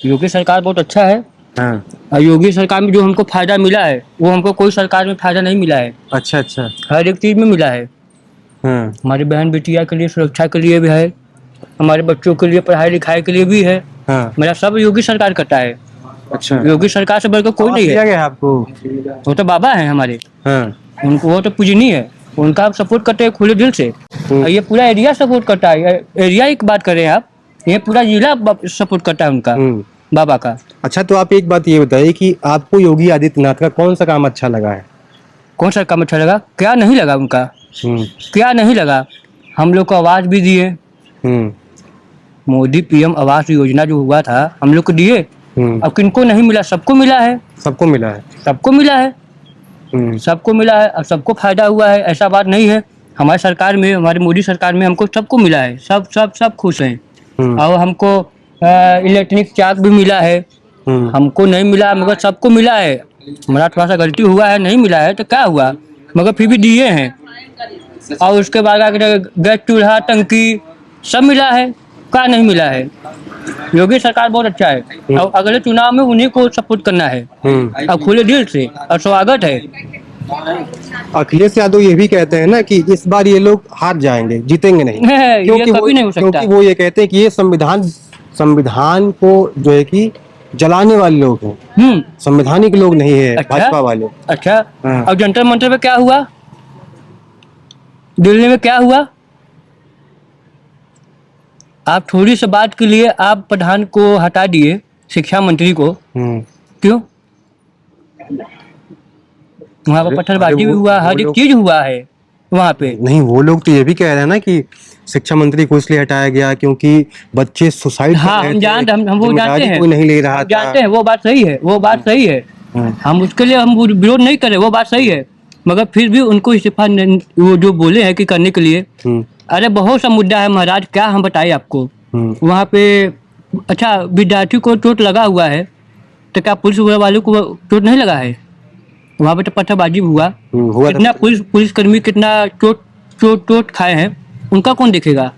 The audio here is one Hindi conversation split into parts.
योगी सरकार बहुत अच्छा है। हाँ। और योगी सरकार में जो हमको फायदा मिला है वो हमको कोई सरकार में फायदा नहीं मिला है। अच्छा अच्छा। हर एक चीज में मिला है। हाँ हमारी बहन बेटिया के लिए सुरक्षा के लिए भी है, हमारे बच्चों के लिए पढ़ाई लिखाई के लिए भी है। हाँ। मेरा सब योगी सरकार करता है। अच्छा। योगी सरकार से बढ़कर कोई आवास नहीं दिया है। गया है आपको? वो तो बाबा है हमारे, हाँ। उनको वो तो पूजनीय है, उनका आप सपोर्ट करते हैं खुले दिल से। और ये पूरा एरिया सपोर्ट करता है। एरिया की बात करें आप, ये पूरा जिला सपोर्ट करता है उनका, बाबा का। अच्छा, तो आप एक बात ये बताइए कि आपको योगी आदित्यनाथ का कौन सा काम अच्छा लगा है? कौन सा काम अच्छा लगा? क्या नहीं लगा उनका? हम्म। क्या नहीं लगा? हम लोग को आवाज भी दिए। हम्म। मोदी पीएम आवास योजना जो हुआ था हम लोग को दिए। अब किनको नहीं मिला? सबको मिला है। सबको मिला है। सबको मिला है। सबको मिला है और सबको फायदा हुआ है, ऐसा बात नहीं है। हमारी सरकार में, हमारी मोदी सरकार में हमको सबको मिला है। सब सब सब खुश हैं। और हमको इलेक्ट्रॉनिक चार्ज भी मिला है। हमको नहीं मिला मगर सबको मिला है। हमारा थोड़ा सा गलती हुआ है, नहीं मिला है तो क्या हुआ, मगर फिर भी दिए हैं। और उसके बाद आगे गैस चूल्हा टंकी सब मिला है। क्या नहीं मिला है? योगी सरकार बहुत अच्छा है और अगले चुनाव में उन्हीं को सपोर्ट करना है और खुले दिल से, और स्वागत है। अखिलेश यादव ये भी कहते हैं ना कि इस बार ये लोग हार जाएंगे, जीतेंगे नहीं। ये कभी नहीं हो सकता। क्योंकि वो ये कहते हैं कि ये संविधान को जो है कि जलाने वाले लोग हैं, संवैधानिक लोग नहीं है। अच्छा? भाजपा वाले। अच्छा। हाँ। और जंतर मंतर पे क्या हुआ? दिल्ली में क्या हुआ? आप थोड़ी सी बात के लिए आप प्रधान को हटा दिए, शिक्षा मंत्री को। क्यों? वहाँ पर पत्थरबाजी भी हुआ, हर एक चीज हुआ है वहाँ पे। नहीं, वो लोग तो ये भी कह रहे हैं ना कि शिक्षा मंत्री को इसलिए हटाया गया क्योंकि बच्चे सुसाइड कर हाँ, रहे हम थे, जानते हैं, कोई नहीं ले रहा था। जानते हैं, वो बात सही है, वो बात सही है। हम उसके लिए हम विरोध नहीं करें, वो बात सही है। मगर फिर भी उनको इस्तीफा वो जो बोले हैं कि करने के लिए, अरे बहुत सा मुद्दा है महाराज, क्या हम बताएं आपको। वहाँ पे अच्छा विद्यार्थी को चोट लगा हुआ है तो क्या पुलिस वालों को चोट नहीं लगा है? वहाँ पे तो पत्थरबाजी हुआ। कितना पुलिसकर्मी कितना चोट खाए हैं, उनका कौन देखेगा?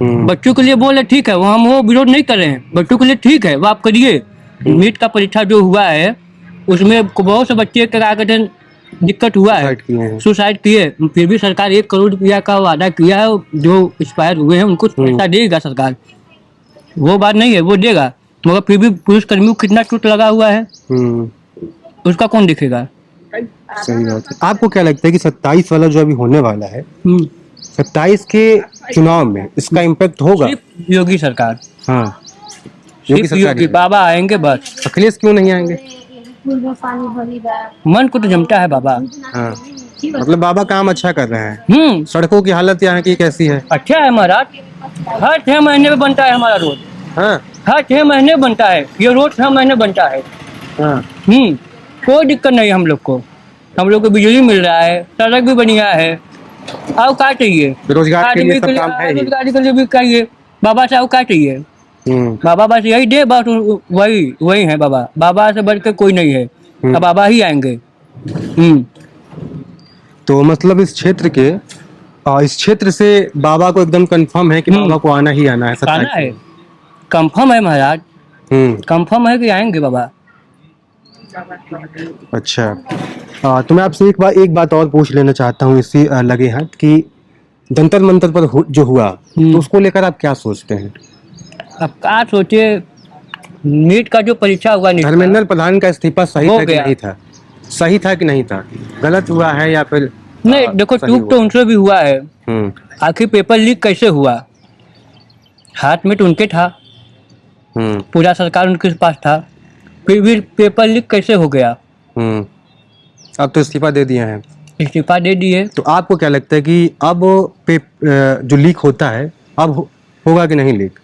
बच्चों के लिए बोले ठीक है, वो हम वो विरोध नहीं कर रहे हैं, बच्चों के लिए ठीक है, वो आप करिए। नीट का परीक्षा जो हुआ है उसमें बहुत से बच्चे क्या कहते हैं दिक्कत हुआ है, सुसाइड किए। फिर भी सरकार 1 करोड़ रुपया का वादा किया है, जो एक्सपायर हुए हैं उनको पैसा देगा सरकार, वो बात नहीं है, वो देगा। मगर फिर भी पुलिसकर्मियों को कितना चोट लगा हुआ है, उसका कौन देखेगा? सही बात है। आपको क्या लगता है कि 27 वाला जो अभी होने वाला है, 27 के चुनाव में इसका इम्पैक्ट होगा? सिर्फ योगी सरकार। हाँ, योगी बाबा आएंगे बस। अखिलेश क्यों नहीं आएंगे? मन को तो जमता है बाबा। हाँ, मतलब बाबा काम अच्छा कर रहे हैं। सड़कों की हालत यहाँ की कैसी है? अच्छा है महाराज, हर 6 महीने में बनता है हमारा रोड। हाँ, हर 6 महीने बनता है, ये रोड 6 महीने बनता है। हाँ। कोई दिक्कत नहीं हम लोग को। हम लोग को बिजली मिल रहा है, सड़क भी बढ़िया है। और क्या चाहिए? रोजगार के लिए सब काम है ही। रोजगार के लिए भी चाहिए बाबा से, और क्या चाहिए? बाबा बस यही दे, बस वही है बाबा। बाबा से बढ़ के कोई नहीं है, अब बाबा ही आएंगे। तो मतलब इस क्षेत्र से बाबा को एकदम कंफर्म है कि बाबा को आना ही आना है? आना है, कंफर्म है महाराज, कंफर्म है कि आएंगे बाबा। अच्छा, तो मैं आपसे एक बात और पूछ लेना चाहता हूँ इसी लगे हाथ कि जंतर मंतर पर जो हुआ तो उसको लेकर आप क्या सोचते हैं? अब क्या सोचे, नीट का जो परीक्षा हुआ, धर्मेंद्र प्रधान का इस्तीफा सही था कि नहीं था? सही था कि नहीं था? गलत हुआ है या फिर नहीं? देखो चूक तो उनसे भी हुआ है। आखिर पेपर लीक कैसे हुआ? हाथ में तो उनके था, पूरा सरकार उनके पास था, फिर भी पेपर लीक कैसे हो गया? अब तो इस्तीफा दे दिए हैं। इस्तीफा दे दिए। तो आपको क्या लगता है कि अब जो लीक होता है अब होगा कि नहीं लीक?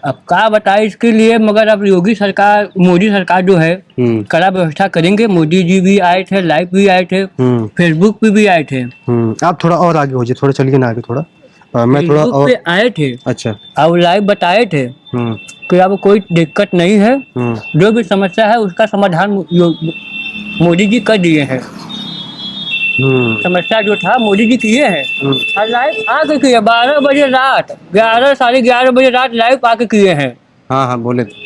अब क्या बताए इसके लिए, मगर अब योगी सरकार, मोदी सरकार जो है कड़ा व्यवस्था करेंगे। मोदी जी भी आए थे, लाइव भी आए थे, फेसबुक पे भी आए थे। आप थोड़ा और आगे हो जाइए, थोड़ा चलिए ना आगे थोड़ा। मैं थोड़ा और पे आए थे। अच्छा। अब लाइव बताए थे कि अब कोई दिक्कत नहीं है, जो भी समस्या है उसका समाधान मोदी जी कर दिए हैं। समस्या जो था मोदी जी किए हैं। लाइव आके किए 12 बजे रात, 11 साढ़े 11 बजे रात लाइव आके किए हैं। हाँ हाँ, बोले थे।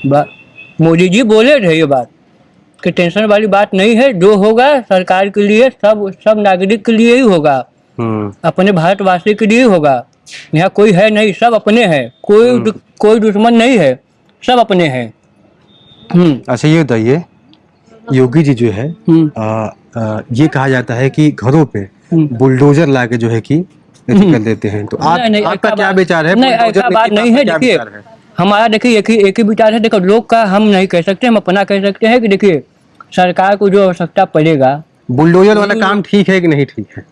मोदी जी बोले थे ये बात कि टेंशन वाली बात नहीं है, जो होगा सरकार के लिए, सब नागरिक के लिए ही होगा, अपने भारतवासी के लिए ही होगा। यहाँ कोई है नहीं, सब अपने हैं, कोई दुश्मन नहीं है, सब अपने हैं। अच्छा ये बताइए, योगी जी जो है ये कहा जाता है कि घरों पे बुलडोजर ला के जो है कि कर देते हैं, तो आपका क्या विचार है? नहीं, ऐसा बात नहीं है। देखिए हमारा, देखिए एक ही विचार है। देखो लोग का हम नहीं कह सकते, हम अपना कह सकते हैं कि देखिए सरकार को जो आवश्यकता पड़ेगा। बुलडोजर वाला काम ठीक है कि नहीं ठीक है?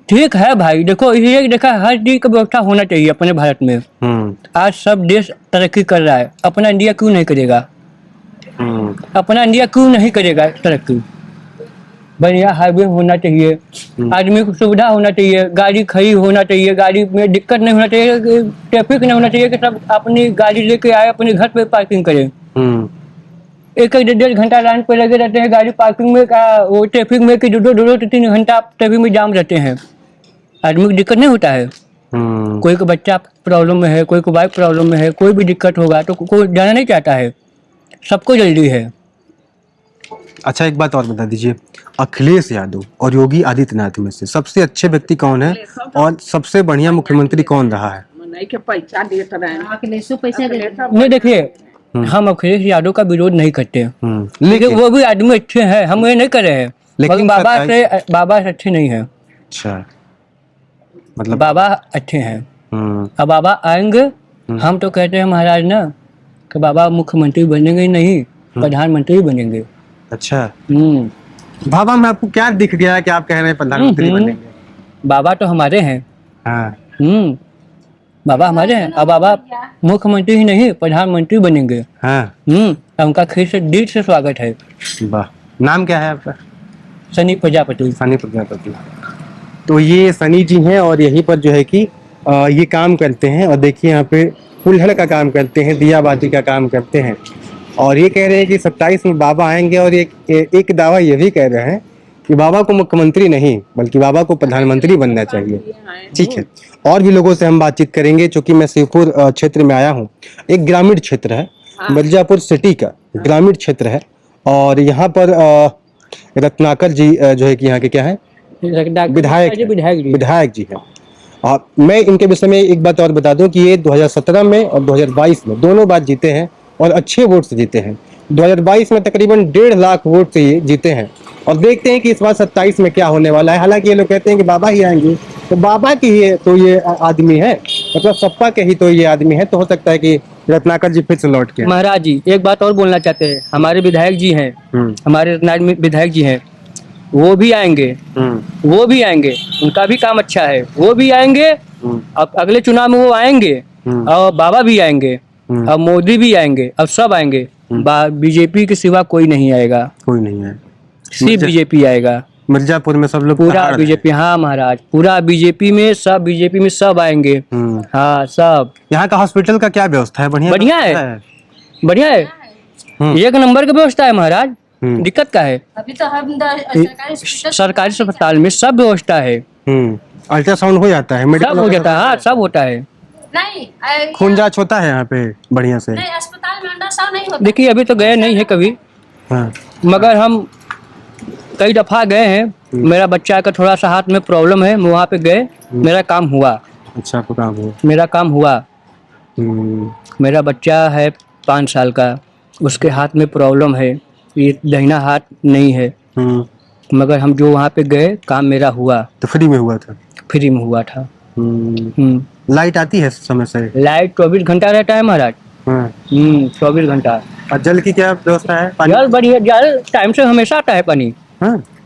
ठीक है भाई। देखो ये देखा, हर चीज की व्यवस्था होना चाहिए अपने भारत में। आज सब देश तरक्की कर रहा है, अपना इंडिया क्यों नहीं करेगा? अपना इंडिया क्यों नहीं करेगा तरक्की? बढ़िया हाईवे होना चाहिए, आदमी को सुविधा होना चाहिए, गाड़ी खड़ी होना चाहिए, गाड़ी में दिक्कत नहीं होना चाहिए, ट्रैफिक नहीं होना चाहिए कि सब अपनी गाड़ी लेके आए अपने घर पे पार्किंग करें। एक 1.5 घंटा लाइन पे लगे रहते हैं गाड़ी पार्किंग में, वो ट्रैफिक में कि 2 से 3 घंटा ट्रैफिक में जाम रहते हैं। आदमी को दिक्कत नहीं होता है? कोई को बच्चा प्रॉब्लम में है, कोई को वाइफ प्रॉब्लम में है, कोई भी दिक्कत होगा तो कोई जाना नहीं चाहता है, सबको जल्दी है। अच्छा एक बात और बता दीजिए, अखिलेश यादव और योगी आदित्यनाथ में से सबसे अच्छे व्यक्ति कौन है और सबसे बढ़िया मुख्यमंत्री कौन रहा है? नहीं देखिए, हम अखिलेश यादव का विरोध नहीं करते, लेकिन वो भी आदमी अच्छे हैं, हम ये नहीं कर रहे हैं, लेकिन बाबा से अच्छे नहीं है। अच्छा, मतलब बाबा अच्छे हैं। अब बाबा आएंगे, हम तो कहते हैं महाराज ना कि बाबा मुख्यमंत्री बनेंगे नहीं, प्रधानमंत्री बनेंगे। अच्छा, बाबा में आपको क्या दिख गया कि आप कह रहे हैं प्रधानमंत्री बनेंगे? बाबा तो हमारे हैं। हाँ। बाबा हमारे हैं। अब बाबा मुख्यमंत्री ही नहीं, प्रधानमंत्री बनेंगे। हाँ। उनका दिल से स्वागत है। वाह। नाम क्या है आपका? सनी प्रजापति। सनी प्रजापति। तो ये सनी जी हैं और यहीं पर जो है कि ये काम करते हैं, और देखिए यहाँ पे कुल्हड़ का काम करते हैं, दियाबाती का काम करते हैं, और ये कह रहे हैं कि 27 में बाबा आएंगे, और एक दावा ये भी कह रहे हैं कि बाबा को मुख्यमंत्री नहीं बल्कि बाबा को प्रधानमंत्री बनना चाहिए। ठीक है, और भी लोगों से हम बातचीत करेंगे, क्योंकि मैं शिवपुर क्षेत्र में आया हूँ। एक ग्रामीण क्षेत्र है, मिर्जापुर सिटी का ग्रामीण क्षेत्र है, और यहाँ पर रत्नाकर जी जो है कि यहाँ के क्या है, विधायक जी हैं। मैं इनके विषय में एक बात और बता दूं कि ये 2017 में और 2022 में दोनों बार जीते हैं, और अच्छे वोट से जीते हैं। 2022 में तकरीबन 1.5 लाख वोट से ये जीते हैं, और देखते हैं कि इस बार 27 में क्या होने वाला है। हालांकि ये लोग कहते हैं कि बाबा ही आएंगे, तो बाबा की ही तो ये आदमी है, मतलब सपा के ही तो ये आदमी है, तो हो सकता है कि रत्नाकर जी फिर से लौट के। महाराज जी एक बात और बोलना चाहते हैं, हमारे विधायक जी हैं, हमारे विधायक जी हैं, वो भी आएंगे, उनका भी काम अच्छा है, वो भी आएंगे। अब अगले चुनाव में वो आएंगे, और बाबा भी आएंगे, अब मोदी भी आएंगे, अब सब आएंगे। बीजेपी के सिवा कोई नहीं आएगा, कोई नहीं है, सिर्फ बीजेपी आएगा। मिर्जापुर में सब लोग पूरा बीजेपी। हाँ महाराज, पूरा बीजेपी में सब आएंगे। हाँ सब। यहाँ का हॉस्पिटल का क्या व्यवस्था है? बढ़िया है, बढ़िया है, एक नंबर की व्यवस्था है महाराज। दिक्कत क्या है? अभी तो हम सरकारी अस्पताल में सब व्यवस्था है। अल्ट्रासाउंड हो जाता है, सब हो जाता है। हाँ सब होता है। नहीं, खून जांच होता है यहाँ पे बढ़िया से? नहीं, अस्पताल में अल्ट्रासाउंड नहीं होता। देखिए अभी तो गए नहीं है कभी। हाँ। मगर हम कई दफा गए हैं। मेरा बच्चा का थोड़ा सा हाथ में प्रॉब्लम है, वहाँ पे गए, मेरा काम हुआ। अच्छा, आपको काम हुआ? मेरा काम हुआ। मेरा बच्चा है 5 साल का, उसके हाथ में प्रॉब्लम है, ये दाहिना हाथ नहीं है, मगर हम जो वहाँ पे गए, काम मेरा हुआ। तो फ्री में हुआ था? फ्री में हुआ था। लाइट आती है समय से? लाइट 24 घंटा रहता है महाराज। 24 घंटा। और जल की क्या व्यवस्था है? जल बढ़िया, जल टाइम से हमेशा आता है पानी।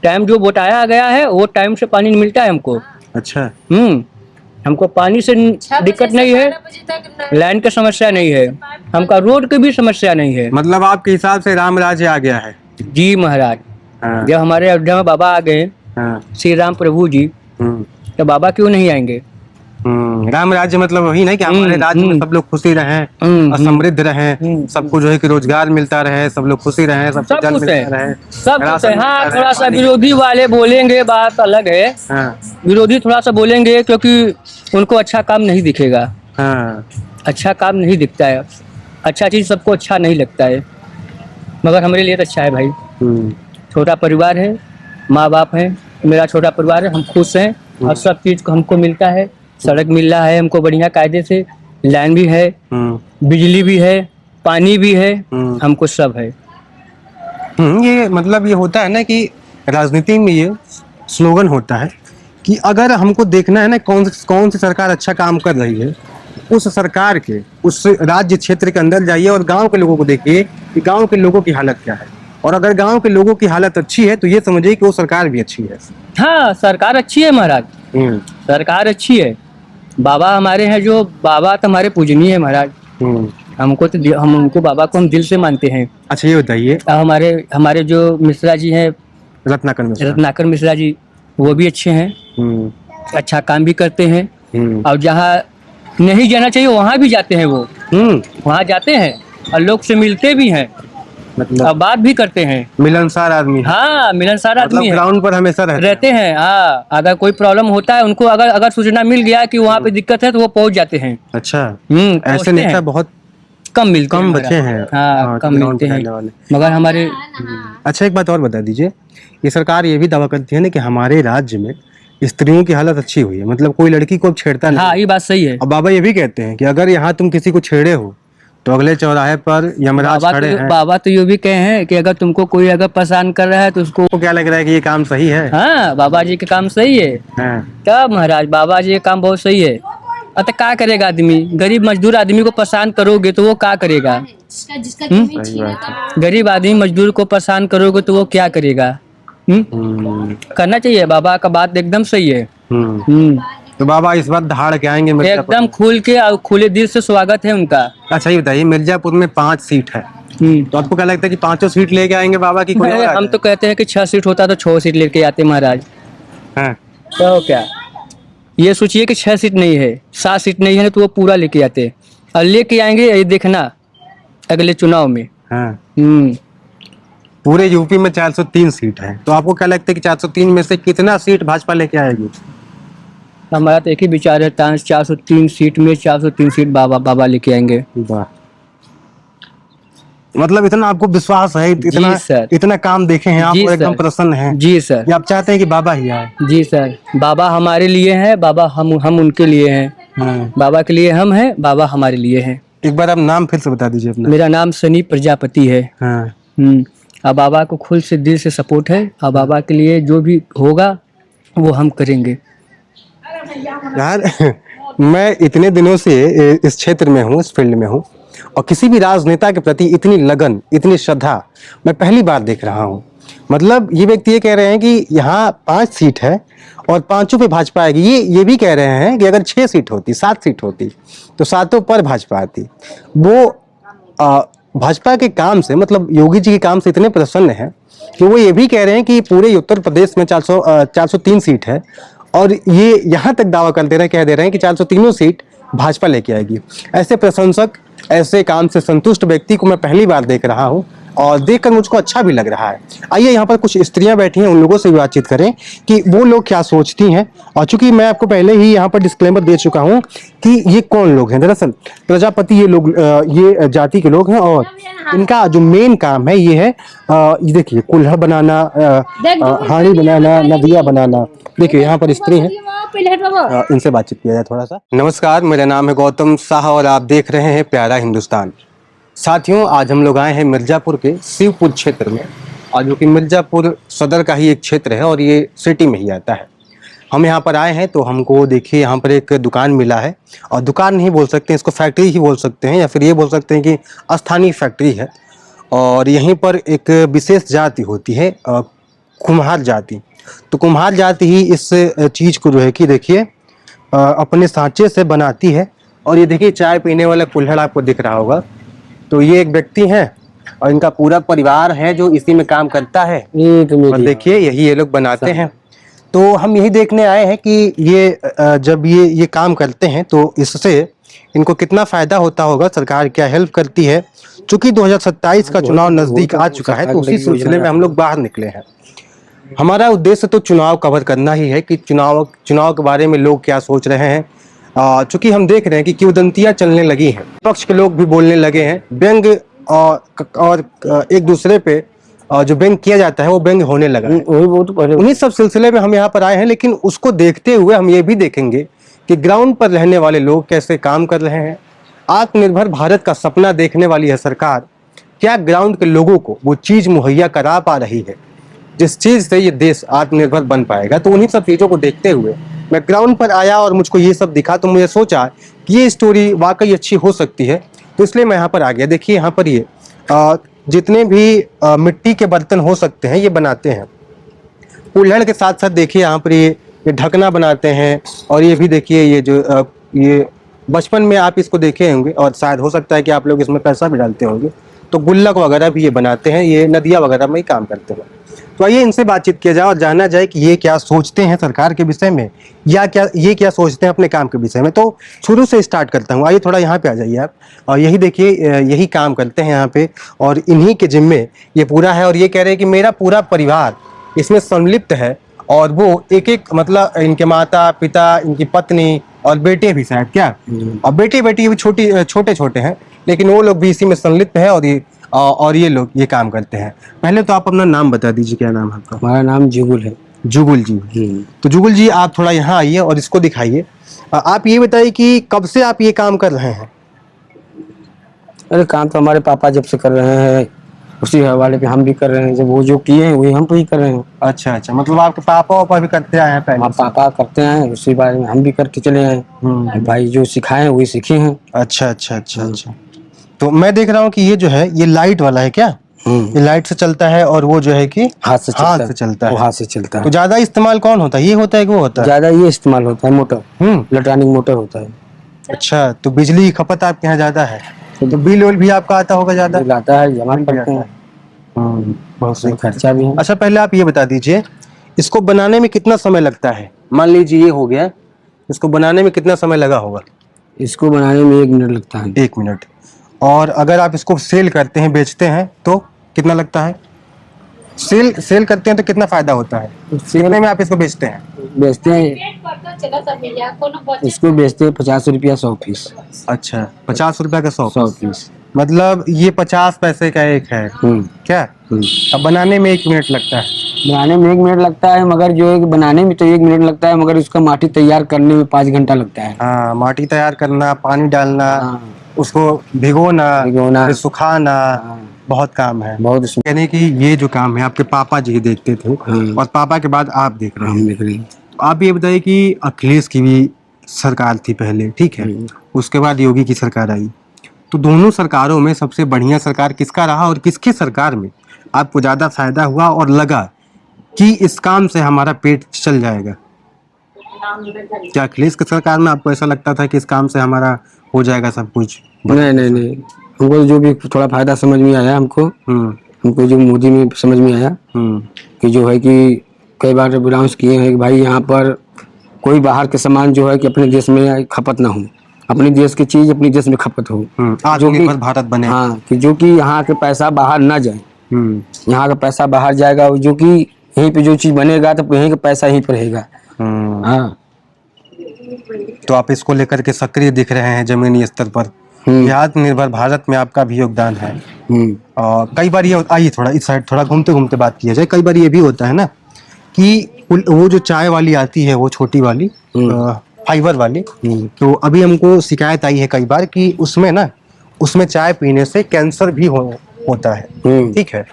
टाइम जो बताया गया है वो टाइम से पानी मिलता है हमको। अच्छा। हमको पानी से दिक्कत नहीं है, लाइन की समस्या नहीं है, हमका रोड की भी समस्या नहीं है। मतलब आपके हिसाब से राम राज्य आ गया है? जी महाराज। जब हमारे अयोध्या में बाबा आ गए, श्री राम प्रभु जी, तो बाबा क्यों नहीं आएंगे? राम राज्य मतलब वही नहीं कि हमारे राज्य में सब लोग खुशी रहें, समृद्ध रहें, सबको जो है कि रोजगार मिलता रहे, सब लोग खुशी रहें, सबको जल मिलता रहे, सब कुछ है। हाँ, थोड़ा सा विरोधी वाले बोलेंगे, बात अलग है। विरोधी थोड़ा सा बोलेंगे क्योंकि उनको अच्छा काम नहीं दिखेगा। अच्छा काम नहीं दिखता है। अच्छा चीज़ सबको अच्छा नहीं लगता है, मगर हमारे लिए तो अच्छा है भाई। छोटा परिवार है, माँ बाप है, मेरा छोटा परिवार है, हम खुश हैं और सब चीज़ को हमको मिलता है। सड़क मिल रहा है हमको बढ़िया कायदे से, लाइन भी है, बिजली भी है, पानी भी है, हमको सब है। ये मतलब ये होता है ना कि राजनीति में ये स्लोगन होता है कि अगर हमको देखना है ना कौन सी सरकार अच्छा काम कर रही है, उस सरकार के उस राज्य क्षेत्र के अंदर जाइए और गांव के लोगों को देखिए कि गांव के लोगों की हालत क्या है, और अगर गांव के लोगों की हालत अच्छी है तो ये समझिए कि वो सरकार भी अच्छी है। हाँ, सरकार अच्छी है महाराज, सरकार अच्छी है। बाबा हमारे हैं, जो बाबा तो हमारे पूजनीय है महाराज। हमको तो हम उनको बाबा को हम दिल से मानते हैं। अच्छा ये बताइए, हमारे जो मिश्रा जी हैं, रत्नाकर मिश्रा जी, वो भी अच्छे हैं, अच्छा काम भी करते हैं, और जहाँ नहीं जाना चाहिए वहाँ भी जाते हैं। वो वहाँ जाते हैं और लोग से मिलते भी हैं, मतलब बात भी करते हैं। मिलनसार आदमी। हाँ, मिलनसार आदमी मतलब है, ग्राउंड पर हमेशा रहते हैं। हाँ, अगर कोई प्रॉब्लम होता है उनको, अगर सूचना मिल गया कि वहाँ पे दिक्कत है तो वो पहुँच जाते हैं। अच्छा, ऐसे नेता बहुत कम बचे हैं। हाँ, कम मिलते हैं, मगर हमारे। अच्छा एक बात और बता दीजिए, ये सरकार ये भी दावा करती है ना कि हमारे राज्य में स्त्रियों की हालत अच्छी हुई है, मतलब कोई लड़की को छेड़ता नहीं। हाँ, ये बात सही है। और बाबा ये भी कहते हैं कि अगर यहाँ तुम किसी को छेड़े हो तो अगले चौराहे पर यमराज खड़े हैं। बाबा तो ये भी कहे हैं कि अगर तुमको कोई परेशान कर रहा है तो उसको क्या लग रहा है कि ये काम सही है? हाँ, बाबा जी के काम सही है। तब महाराज बाबा जी के काम बहुत सही है। अतः क्या करेगा आदमी, गरीब मजदूर आदमी को परेशान करोगे तो वो क्या करेगा? गरीब आदमी मजदूर को परेशान करोगे तो वो क्या करेगा? करना चाहिए, बाबा का बात एकदम सही है। तो बाबा इस बार दहाड़ के आएंगे एकदम खुल के और खुले दिल से स्वागत है उनका। अच्छा ये बताइए, मिर्जापुर में 5 सीट है, तो आपको क्या लगता है कि 5 सीट लेके आएंगे बाबा की? हम तो कहते हैं कि 6 सीट होता तो 6 सीट लेके आते महाराज। तो क्या ये सोचिए कि 6 सीट नहीं है, 7 सीट नहीं है तो वो पूरा लेके आते, और लेके आएंगे ये देखना अगले चुनाव में। पूरे यूपी में 403 सीट है, तो आपको क्या लगता है कि 403 में से कितना सीट भाजपा लेके आएगी? हमारा तो एक ही विचार है, 403 सीट में 403 सीट बाबा लेके आएंगे। मतलब इतना आपको विश्वास है, इतना काम देखे हैं आप, एकदम प्रसन्न हैं? जी सर। आप चाहते हैं कि बाबा ही आए? जी सर, बाबा हमारे लिए हैं, बाबा हम उनके लिए हैं। बाबा के लिए हम हैं, बाबा हमारे लिए हैं। एक बार आप नाम फिर से बता दीजिए अपना। मेरा नाम सनी प्रजापति है। और बाबा को खुद से दिल से सपोर्ट है, और बाबा के लिए जो भी होगा वो हम करेंगे। यार मैं इतने दिनों से इस क्षेत्र में हूँ, इस फील्ड में हूँ, और किसी भी राजनेता के प्रति इतनी लगन, इतनी श्रद्धा मैं पहली बार देख रहा हूँ। मतलब ये व्यक्ति ये कह रहे हैं कि यहाँ 5 सीट है और 5 पे भाजपा आएगी। ये भी कह रहे हैं कि अगर 6 सीट होती, 7 सीट होती तो 7 पर भाजपा आती। वो भाजपा के काम से, मतलब योगी जी के काम से इतने प्रसन्न हैं कि वो ये भी कह रहे हैं कि पूरे उत्तर प्रदेश में 403 सीट है, और ये यहाँ तक दावा कर दे रहे हैं, कह दे रहे हैं कि 403 सीट भाजपा लेके आएगी। ऐसे प्रशंसक, ऐसे काम से संतुष्ट व्यक्ति को मैं पहली बार देख रहा हूँ, और देखकर मुझको अच्छा भी लग रहा है। आइए यहाँ पर कुछ स्त्रियां बैठी हैं, उन लोगों से भी बातचीत करें कि वो लोग क्या सोचती हैं। और चूंकि मैं आपको पहले ही यहाँ पर डिस्क्लेमर दे चुका हूँ कि ये कौन लोग हैं। दरअसल प्रजापति ये लोग, ये जाति के लोग हैं, और इनका जो मेन काम है ये है, ये देखिए, कुल्हड़ बनाना, हांडी बनाना, नदिया बनाना। देखिए यहाँ पर स्त्री हैं, इनसे बातचीत किया जाए थोड़ा सा। नमस्कार, मेरा नाम है गौतम शाह और आप देख रहे हैं प्यारा हिंदुस्तान। साथियों, आज हम लोग आए हैं मिर्जापुर के शिवपुर क्षेत्र में, और जो कि मिर्जापुर सदर का ही एक क्षेत्र है और ये सिटी में ही आता है। हम यहाँ पर आए हैं तो हमको देखिए यहाँ पर एक दुकान मिला है, और दुकान नहीं बोल सकते हैं इसको, फैक्ट्री ही बोल सकते हैं, या फिर ये बोल सकते हैं कि स्थानीय फैक्ट्री है। और यहीं पर एक विशेष जाति होती है, कुम्हार जाति। तो कुम्हार जाति ही इस चीज़ को जो है कि देखिए अपने सांचे से बनाती है। और ये देखिए चाय पीने वाला कुल्हड़ आपको दिख रहा होगा। तो ये एक व्यक्ति है और इनका पूरा परिवार है जो इसी में काम करता है, और देखिए यही ये लोग बनाते हैं। तो हम यही देखने आए हैं कि ये जब ये काम करते हैं तो इससे इनको कितना फायदा होता होगा, सरकार क्या हेल्प करती है। चूंकि 2027 का चुनाव नजदीक आ चुका है, तो उसी सिलसिले में हम लोग बाहर निकले हैं। हमारा उद्देश्य तो चुनाव कवर करना ही है कि चुनाव के बारे में लोग क्या सोच रहे हैं, चूंकि हम देख रहे हैं कि किंवदंतियां चलने लगी हैं, पक्ष के लोग भी बोलने लगे हैं, व्यंग और एक दूसरे पे जो व्यंग किया जाता है वो व्यंग होने लगा है। वो तो पहले उन्हीं सब सिलसिले में हम यहाँ पर आए हैं, लेकिन उसको देखते हुए हम ये भी देखेंगे कि ग्राउंड पर रहने वाले लोग कैसे काम कर रहे हैं। आत्मनिर्भर भारत का सपना देखने वाली है सरकार, क्या ग्राउंड के लोगों को वो चीज मुहैया करा पा रही है जिस चीज से ये देश आत्मनिर्भर बन पाएगा। तो उन्हीं सब चीजों को देखते हुए मैं ग्राउंड पर आया और मुझको ये सब दिखा, तो मुझे सोचा कि ये स्टोरी वाकई अच्छी हो सकती है, तो इसलिए मैं यहाँ पर आ गया। देखिए यहाँ पर ये जितने भी मिट्टी के बर्तन हो सकते हैं ये बनाते हैं। कुल्हड़ के साथ साथ देखिए यहाँ पर ये ढकना बनाते हैं, और ये भी देखिए ये जो ये बचपन में आप इसको देखे होंगे और शायद हो सकता है कि आप लोग इसमें पैसा भी डालते होंगे, तो गुल्लक वगैरह भी ये बनाते हैं, ये नदियाँ वगैरह में ही काम करते हैं। तो आइए इनसे बातचीत किया जाए और जाना जाए कि ये क्या सोचते हैं सरकार के विषय में, या क्या सोचते हैं अपने काम के विषय में। तो शुरू से स्टार्ट करता हूँ, आइए थोड़ा यहाँ पे आ जाइए आप, और यही देखिए यही काम करते हैं यहाँ पे, और इन्हीं के जिम्मे ये पूरा है। और ये कह रहे हैं कि मेरा पूरा परिवार इसमें संलिप्त है, और वो एक एक मतलब इनके माता पिता, इनकी पत्नी और बेटे भी शायद क्या, और बेटे बेटी भी छोटे छोटे हैं, लेकिन वो लोग भी इसी में संलिप्त है, और ये लोग ये काम करते हैं। पहले तो आप अपना नाम बता दीजिए, क्या नाम है आपका? हमारा नाम जुगुल है। जुगुल जी। तो जुगुल जी आप थोड़ा यहाँ आइए और इसको दिखाइए। आप ये बताइए कि कब से आप ये काम कर रहे हैं? अरे काम तो हमारे पापा जब से कर रहे हैं, उसी हवाले पे हम भी कर रहे हैं। जब वो जो किए हैं वही हम तो ही कर रहे हैं। अच्छा, मतलब आपके पापा वापा भी करते आए हैं पहले? हाँ, पापा करते हैं, उसी बारे में हम भी करते चले आए। भाई जो सिखाए हैं वही सीखे हैं। अच्छा। तो मैं देख रहा हूँ कि ये जो है ये लाइट वाला है क्या? ये लाइट से चलता है, और वो जो है कि हाथ से चलता है। वो हाथ से चलता है। तो ज्यादा इस्तेमाल कौन होता है, ये होता है कि वो होता है? ज्यादा ये इस्तेमाल होता है, मोटर, इलेक्ट्रॉनिक मोटर होता है। अच्छा, तो बिजली की खपत आपके यहाँ ज्यादा है, तो बिल भी आपका आता होगा ज्यादा? आता है, जमा करते हैं। बहुत सही। खर्चा भी है। अच्छा, पहले आप ये बता दीजिए इसको बनाने में कितना समय लगता है? मान लीजिए ये हो गया, इसको बनाने में कितना समय लगा होगा? इसको बनाने में 1 मिनट लगता है। 1 मिनट। और अगर आप इसको सेल करते हैं, बेचते हैं, तो कितना लगता है? सेल करते हैं तो कितना फायदा होता है? कितने में आप इसको बेचते हैं? बेचते हैं, इसको बेचते हैं 50 रुपया 100 पीस। अच्छा, 50 रुपया का 100 पीस, मतलब ये 50 पैसे का एक है क्या? अब बनाने में 1 मिनट लगता है? बनाने में 1 मिनट लगता है, मगर जो है बनाने में तो 1 मिनट लगता है, मगर उसका माटी तैयार करने में 5 घंटा लगता है। हाँ, माटी तैयार करना, पानी डालना, उसको भिगोना, फिर सुखाना, बहुत काम है। बहुत। यानी कि ये जो काम है आपके पापा जी देखते थे, और पापा के बाद आप देख रहे हैं। आप ये बताइए कि अखिलेश की भी सरकार थी पहले, ठीक है, उसके बाद योगी की सरकार आई, तो दोनों सरकारों में सबसे बढ़िया सरकार किसका रहा, और किसकी सरकार में आपको ज्यादा फायदा हुआ और लगा कि इस काम से हमारा पेट चल जाएगा? क्या अखिलेश की सरकार में आपको ऐसा लगता था कि इस काम से हमारा हो जाएगा सब कुछ? नहीं, हमको जो भी थोड़ा फायदा समझ में आया, हमको जो मोदी में समझ में आया कि जो है कि कई बार अनाउंस किए हैं कि भाई यहाँ पर कोई बाहर के सामान जो है कि अपने देश में खपत ना हो, अपने देश की चीज अपने देश में खपत हो, जो कि भारत बने। हाँ, कि जो कि यहाँ के पैसा बाहर ना जाए, यहाँ का पैसा बाहर जाएगा, जो कि यहीं पे जो चीज बनेगा तो यहीं का पैसा यहीं पर रहेगा। हाँ, तो आप इसको लेकर के सक्रिय दिख रहे हैं जमीनी स्तर पर। आत्मनिर्भर भारत में आपका भी योगदान है। और कई बार ये, आइए थोड़ा इस साइड थोड़ा घूमते घूमते बात किया जाए, कई बार ये भी होता है ना कि वो जो चाय वाली आती है, वो छोटी वाली फाइबर वाली, तो अभी हमको शिकायत आई है कई बार कि उसमें चाय पीने से कैंसर भी होता है, ठीक है।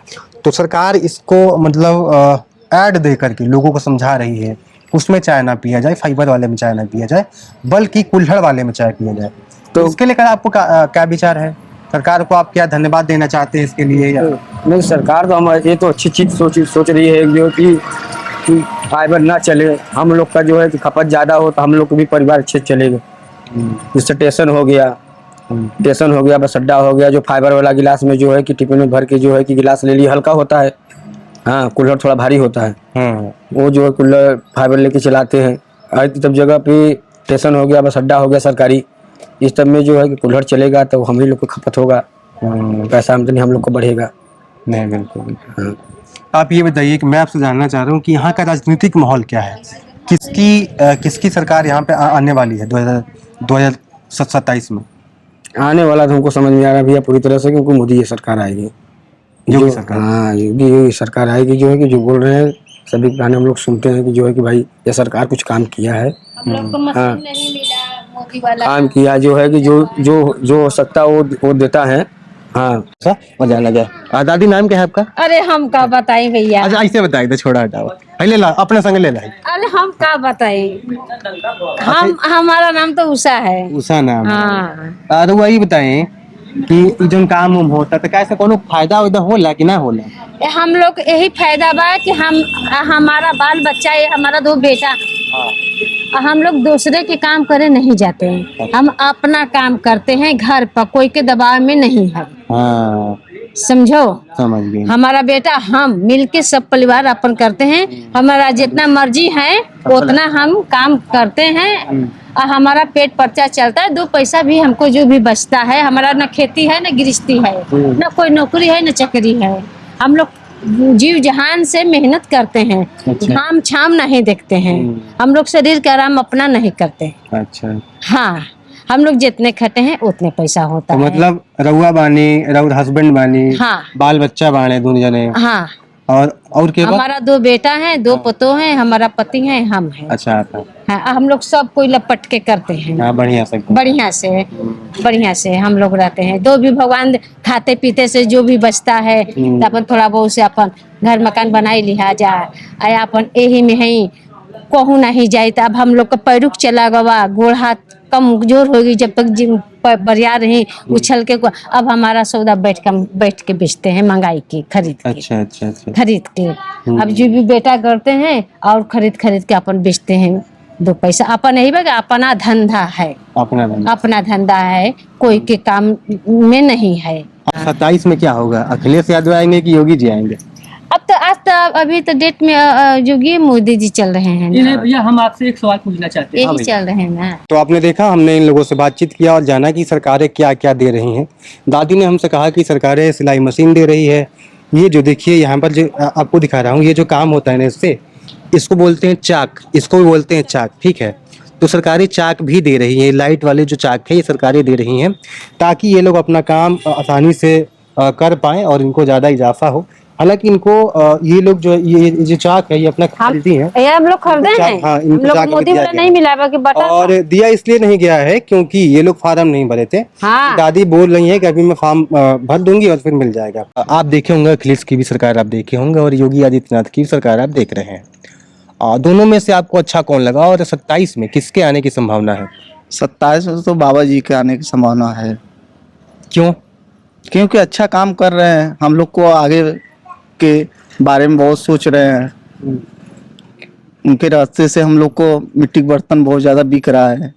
तो सरकार इसको मतलब ऐड दे करके लोगों को समझा रही है, उसमें चाय ना पिया जाए, फाइबर वाले में चाय ना पिया जाए, बल्कि कुल्हड़ वाले में चाय पिया जाए। तो इसके लेकर आपको क्या विचार है? सरकार को आप क्या धन्यवाद देना चाहते हैं इसके लिए? या नहीं, सरकार तो हमारे ये तो अच्छी चीज सोच रही है जो कि फाइबर ना चले, हम लोग का जो है कि खपत ज्यादा हो तो हम लोग को भी परिवार अच्छे चलेगा। जैसे स्टेशन हो गया, बस अड्डा हो गया, जो फाइबर वाला गिलास में जो है कि टिफिन में भर के जो है कि गिलास ले लिया, हल्का होता है। हाँ, कुल्हड़ थोड़ा भारी होता है। वो जो है कुल्हड़ फाइबर लेके चलाते हैं। हर तब जगह पे स्टेशन हो गया, बस अड्डा हो गया सरकारी, इस सब में जो है कि कुल्हड़ चलेगा तो हम ही लोग को खपत होगा, पैसा आमदनी हम लोग को बढ़ेगा। नहीं, बिल्कुल। आप ये बताइए कि मैं आपसे जानना चाह रहा हूँ कि यहाँ का राजनीतिक माहौल क्या है? किसकी सरकार यहाँ पे आने वाली है 2027 में? आने वाला तो हमको समझ में आ रहा है भैया पूरी तरह से, क्योंकि मोदी ये सरकार आएगी, योगी सरकार। हाँ योगी सरकार आएगी, जो है कि जो बोल रहे हैं सभी गाने हम लोग सुनते हैं कि जो है कि भाई ये सरकार कुछ काम किया है, हम लोग को मशीन नहीं मिला मोदी वाला काम किया, जो है कि जो सकता वो देता है। हाँ अच्छा, मजा लगा। दादी नाम क्या है आपका? अरे हम का बताई भैया, अच्छा ऐसे बताइए तो, छोड़ा हटाओ, पहले ला अपने संग ले लाई। अरे हम का बताई, हम हमारा नाम तो उषा है। उषा नाम है। हाँ तो वही बताएं कि जो काम उम होता तो कैसे कोनो फायदा उदा होला कि ना होला? हम लोग यही फायदा बा कि हमारा बाल बच्चा है, हमारा 2 बेटा, हम लोग दूसरे के काम करे नहीं जाते हैं, हम अपना काम करते हैं घर पर, कोई के दबाव में नहीं है। हाँ समझो, समझ गए। हमारा बेटा हम मिलके सब परिवार अपन करते हैं, हमारा जितना मर्जी है उतना हम काम करते हैं, और हमारा पेट पर्चा चलता है, 2 पैसा भी हमको जो भी बचता है, हमारा न खेती है न गृहस्थी है, न कोई नौकरी है न चाकरी है, हम लोग जीव जहान से मेहनत करते हैं, घाम छाम नहीं देखते हैं, हम लोग शरीर का आराम अपना नहीं करते। अच्छा, हाँ हम लोग जितने खटे हैं उतने पैसा होता तो है। मतलब रउआ बानी, रउर हस्बैंड बानी, हाँ बाल बच्चा बाने दोनों जने, हाँ और के बाद? हमारा 2 बेटा है, 2 पतों हैं, हमारा पति है, हम हैं। अच्छा था। हाँ हम लोग सब कोई लपट के करते हैं। हाँ बढ़िया से बढ़िया से हम लोग रहते हैं। 2 भी भगवान खाते पीते से जो भी बचता है तो अपन थोड़ा बहुत से अपन घर मकान बनाई लिहा जा, आया अपन यही में ही कहूँ नहीं जाए, तो अब हम लोग का पैरुक चला गवा, गोड़ हाथ कमजोर होगी, जब तक बरिया रही उछल के, अब हमारा सौदा बैठ के बेचते हैं, महंगाई की खरीद के। अच्छा। खरीद के अब जो भी बेटा करते हैं और खरीद के अपन बेचते हैं, 2 पैसा अपन नहीं बगा, अपना धंधा है, अपना धंधा है, कोई के काम में नहीं है। 27 में क्या होगा? अखिलेश यादव आएंगे कि योगी जी आएंगे? अब तो आज तो अभी तो डेट में योगी मोदी जी चल रहे हैं ना। भैया हम आपसे एक सवाल पूछना चाहते हैं। यही चल रहे हैं ना। तो आपने देखा, हमने इन लोगों से बातचीत किया और जाना कि सरकारें क्या क्या दे रही हैं। दादी ने हमसे कहा कि सरकारें सिलाई मशीन दे रही है, ये जो देखिए यहाँ पर जो आपको दिखा रहा हूँ, ये जो काम होता है ना इससे, इसको बोलते हैं चाक, इसको भी बोलते हैं चाक, ठीक है। तो सरकारी चाक भी दे रही है, लाइट वाले जो चाक है ये सरकारें दे रही हैं, ताकि ये लोग अपना काम आसानी से कर पाएँ और इनको ज़्यादा इजाफा हो। हालांकि इनको ये लोग जो चाक है ये अपना खरीदती हैं, ये हम लोग खरीदे हैं। हाँ, इनको लोग चाक मोदी वाला नहीं मिला, बाकी बटा और दिया इसलिए नहीं गया है क्योंकि ये लोग फार्म नहीं भरे थे। हाँ। दादी बोल रही है कि अभी मैं फॉर्म भर दूंगी और फिर मिल जाएगा। आप देखे होंगे अखिलेश की भी सरकार आप देखे होंगे और योगी आदित्यनाथ की सरकार आप देख रहे हैं, दोनों में से आपको अच्छा कौन लगा और 27 में किसके आने की संभावना है? 27 में तो बाबा जी के आने की संभावना है। क्यों? क्योंकि अच्छा काम कर रहे हैं, हम लोग को आगे के बारे में बहुत सोच रहे हैं, उनके रास्ते से हम लोग को मिट्टी के बर्तन बहुत ज्यादा बिक रहा है।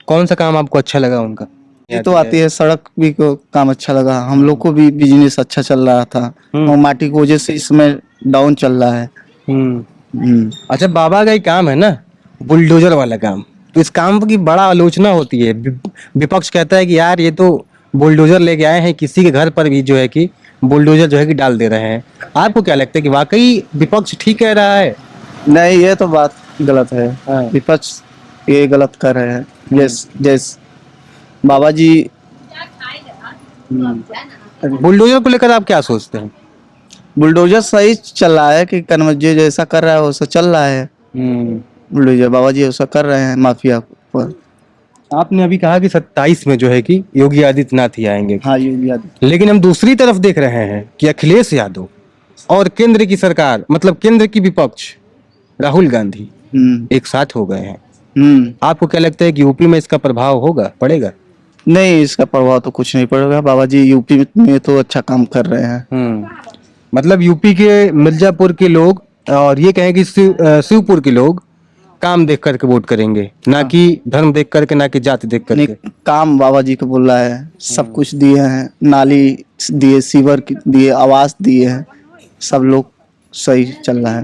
कौन सा काम आपको अच्छा लगा उनका? ये तो आती है सड़क भी को काम अच्छा लगा, हम लोग को भी बिजनेस अच्छा चल रहा था और माटी की वजह से इसमें डाउन चल रहा है। अच्छा, बाबा का ही काम है ना बुलडोजर वाला काम, तो इस काम की बड़ा आलोचना होती है। विपक्ष कहता है कि यार ये तो बुलडोजर लेके आए हैं, किसी के घर पर भी जो है कि बुलडोजर जो है कि डाल दे रहे हैं। आपको क्या लगता है कि वाकई विपक्ष ठीक कह रहा है? नहीं, ये तो बात गलत है, विपक्ष ये गलत कर रहे हैं। जैस बाबा जी बुलडोजर को लेकर आप क्या सोचते हैं? बुलडोजर सही चल रहा है कि कन्वर्जे जैसा कर रहा है वैसा चल रहा है। बुलडोजर बाबा जी ऐसा कर रहे हैं माफिया पर। आपने अभी कहा कि 27 में जो है कि योगी आदित्यनाथ ही आएंगे। हाँ, योगी आदित्यनाथ। लेकिन हम दूसरी तरफ देख रहे हैं कि अखिलेश यादव और केंद्र की सरकार, मतलब केंद्र की विपक्ष राहुल गांधी एक साथ हो गए हैं। आपको क्या लगता है कि यूपी में इसका प्रभाव होगा, पड़ेगा? नहीं, इसका प्रभाव तो कुछ नहीं पड़ेगा। बाबा जी यूपी में तो अच्छा काम कर रहे हैं। मतलब यूपी के मिर्जापुर के लोग और ये कहें कि शिवपुर के लोग काम देख करके वोट करेंगे, ना कि धर्म देख करके, ना कि जाति देख करके। काम बाबा जी को बोल रहा है, सब कुछ दिए हैं, नाली दिए, सीवर दिए, आवास दिए हैं, सब लोग सही चल रहा है।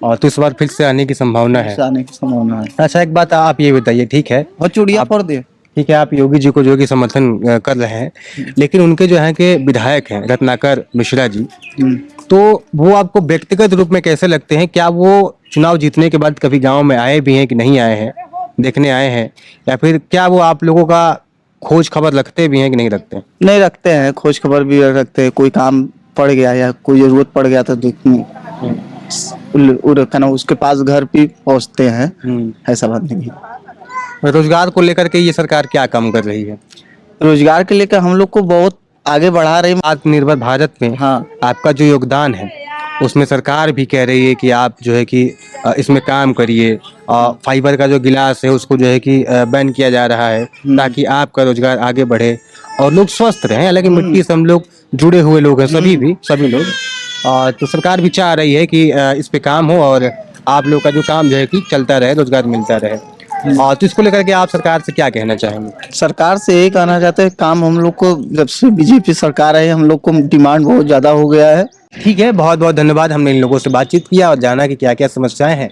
और तो इस बार फिर से आने की संभावना है? आने की संभावना है। अच्छा, एक बात आप ये बताइए, ठीक है, और चूड़िया फोड़ दे, ठीक है, आप योगी जी को जो है कि समर्थन कर रहे हैं, लेकिन उनके जो है कि विधायक हैं रत्नाकर मिश्रा जी, तो वो आपको व्यक्तिगत रूप में कैसे लगते हैं? क्या वो चुनाव जीतने के बाद कभी गांव में आए भी हैं कि नहीं आए हैं, देखने आए हैं, या फिर क्या वो आप लोगों का खोज खबर रखते भी हैं कि नहीं रखते? नहीं रखते हैं, खोज खबर भी रखते हैं। कोई काम पड़ गया या कोई जरूरत पड़ गया तो देखने उसके पास घर भी पहुंचते हैं। ऐसा बात नहीं है। रोजगार को लेकर के ये सरकार क्या काम कर रही है? रोजगार के लेकर हम लोग को बहुत आगे बढ़ा रही है। आत्मनिर्भर भारत में हाँ, आपका जो योगदान है उसमें सरकार भी कह रही है कि आप जो है कि इसमें काम करिए। फाइबर का जो गिलास है उसको जो है कि बैन किया जा रहा है ताकि आपका रोजगार आगे बढ़े और लोग स्वस्थ रहें। हालांकि मिट्टी से हम लोग जुड़े हुए लोग हैं, सभी लोग, तो सरकार भी चाह रही है कि इस पे काम हो और आप लोग का जो काम जो है कि चलता रहे, रोजगार मिलता रहे। और तो इसको लेकर के आप सरकार से क्या कहना चाहेंगे? सरकार से यही कहना चाहते हैं, काम हम लोग को जब से बीजेपी सरकार आई हम लोग को डिमांड बहुत ज्यादा हो गया है। ठीक है, बहुत बहुत धन्यवाद। हमने इन लोगों से बातचीत किया और जाना कि क्या क्या समस्याएं हैं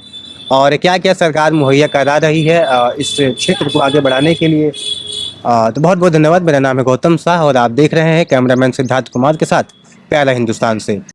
और क्या क्या सरकार मुहैया करा रही है इस क्षेत्र को आगे बढ़ाने के लिए। तो बहुत बहुत धन्यवाद। मेरा नाम है गौतम शाह और आप देख रहे हैं कैमरामैन सिद्धार्थ कुमार के साथ प्यारा हिंदुस्तान से।